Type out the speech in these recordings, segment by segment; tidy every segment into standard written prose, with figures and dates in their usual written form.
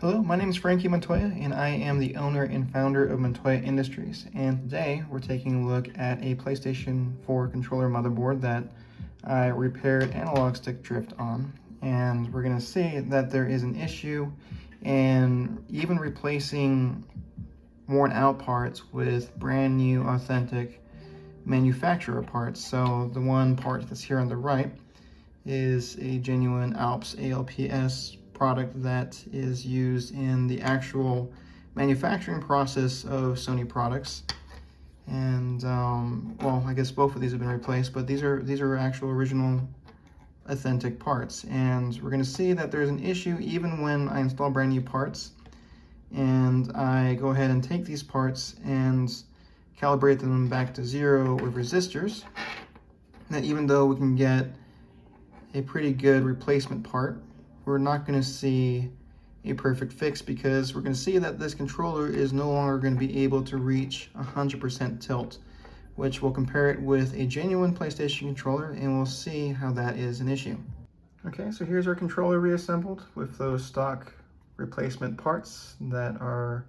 Hello, my name is Frankie Montoya, and I am the owner and founder of Montoya Industries. And today we're taking a look at a PlayStation 4 controller motherboard that I repaired analog stick drift on. And we're going to see that there is an issue in even replacing worn out parts with brand new authentic manufacturer parts. So the one part that's here on the right is a genuine Alps ALPS product that is used in the actual manufacturing process of Sony products. And well, I guess both of these have been replaced, but these are actual original authentic parts. And we're going to see that there's an issue even when I install brand new parts and I go ahead and take these parts and calibrate them back to zero with resistors. That even though we can get a pretty good replacement part, we're not going to see a perfect fix, because we're going to see that this controller is no longer going to be able to reach 100% tilt, which we'll compare it with a genuine PlayStation controller and we'll see how that is an issue. Okay, so here's our controller reassembled with those stock replacement parts that are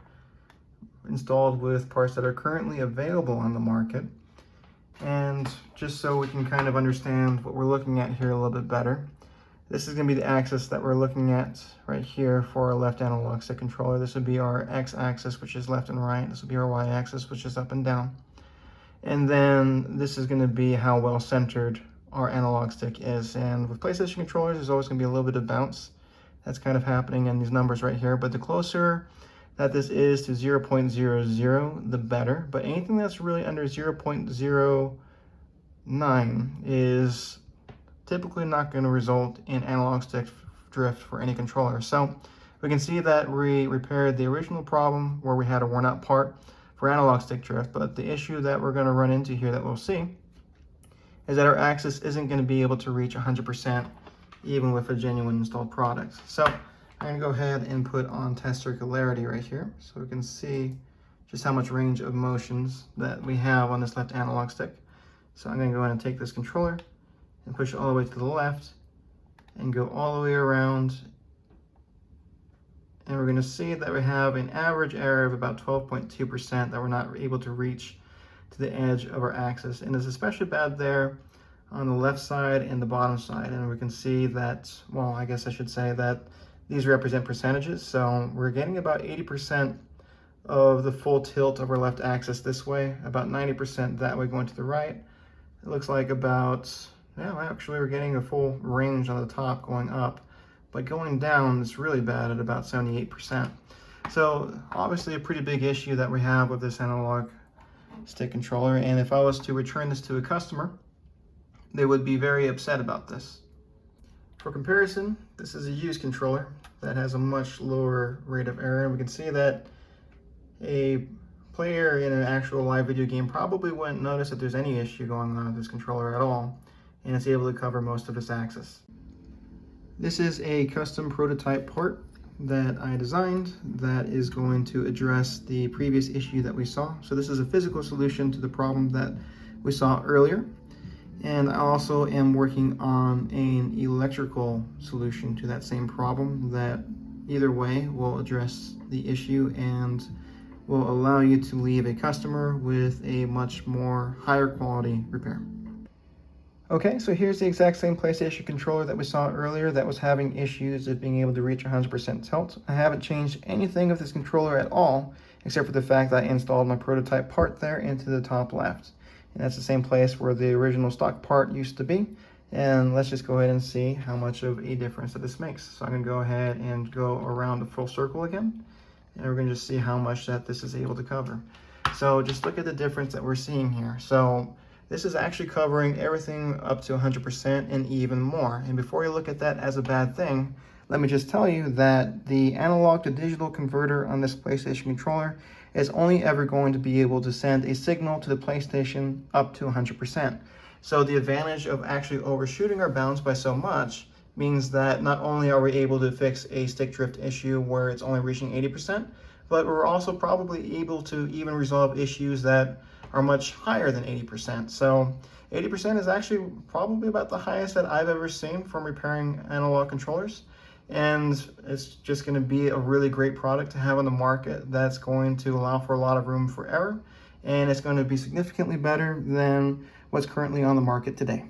installed with parts that are currently available on the market. And just so we can kind of understand what we're looking at here a little bit better, this is going to be the axis that we're looking at right here for our left analog stick controller. This would be our x-axis, which is left and right. This will be our y-axis, which is up and down. And then this is going to be how well centered our analog stick is. And with PlayStation controllers, there's always going to be a little bit of bounce. That's kind of happening in these numbers right here. But the closer that this is to 0.00, the better. But anything that's really under 0.09 is typically not going to result in analog stick drift for any controller. So we can see that we repaired the original problem where we had a worn out part for analog stick drift, but the issue that we're going to run into here that we'll see is that our axis isn't going to be able to reach 100% even with a genuine installed product. So I'm going to go ahead and put on test circularity right here so we can see just how much range of motions that we have on this left analog stick. So I'm going to go ahead and take this controller and push it all the way to the left and go all the way around. And we're going to see that we have an average error of about 12.2% that we're not able to reach to the edge of our axis. And it's especially bad there on the left side and the bottom side. And we can see that, well, I guess I should say that these represent percentages. So we're getting about 80% of the full tilt of our left axis this way, about 90% that way going to the right. It looks like about, yeah, actually we're getting a full range on the top going up, but going down is really bad at about 78%. So obviously a pretty big issue that we have with this analog stick controller, and if I was to return this to a customer, they would be very upset about this. For comparison, this is a used controller that has a much lower rate of error, and we can see that a player in an actual live video game probably wouldn't notice that there's any issue going on with this controller at all, and it's able to cover most of its axis. This is a custom prototype part that I designed that is going to address the previous issue that we saw. So this is a physical solution to the problem that we saw earlier. And I also am working on an electrical solution to that same problem that either way will address the issue and will allow you to leave a customer with a much more higher quality repair. Okay, so here's the exact same PlayStation controller that we saw earlier that was having issues with being able to reach 100% tilt. I haven't changed anything of this controller at all, except for the fact that I installed my prototype part there into the top left. And that's the same place where the original stock part used to be. And let's just go ahead and see how much of a difference that this makes. So I'm gonna go ahead and go around the full circle again. And we're gonna just see how much that this is able to cover. So just look at the difference that we're seeing here. So this is actually covering everything up to 100% and even more. And before you look at that as a bad thing, let me just tell you that the analog to digital converter on this PlayStation controller is only ever going to be able to send a signal to the PlayStation up to 100%. So the advantage of actually overshooting our bounds by so much means that not only are we able to fix a stick drift issue where it's only reaching 80%, but we're also probably able to even resolve issues that are much higher than 80%. So 80% is actually probably about the highest that I've ever seen from repairing analog controllers. and it's just going to be a really great product to have on the market that's going to allow for a lot of room for error, and it's going to be significantly better than what's currently on the market today.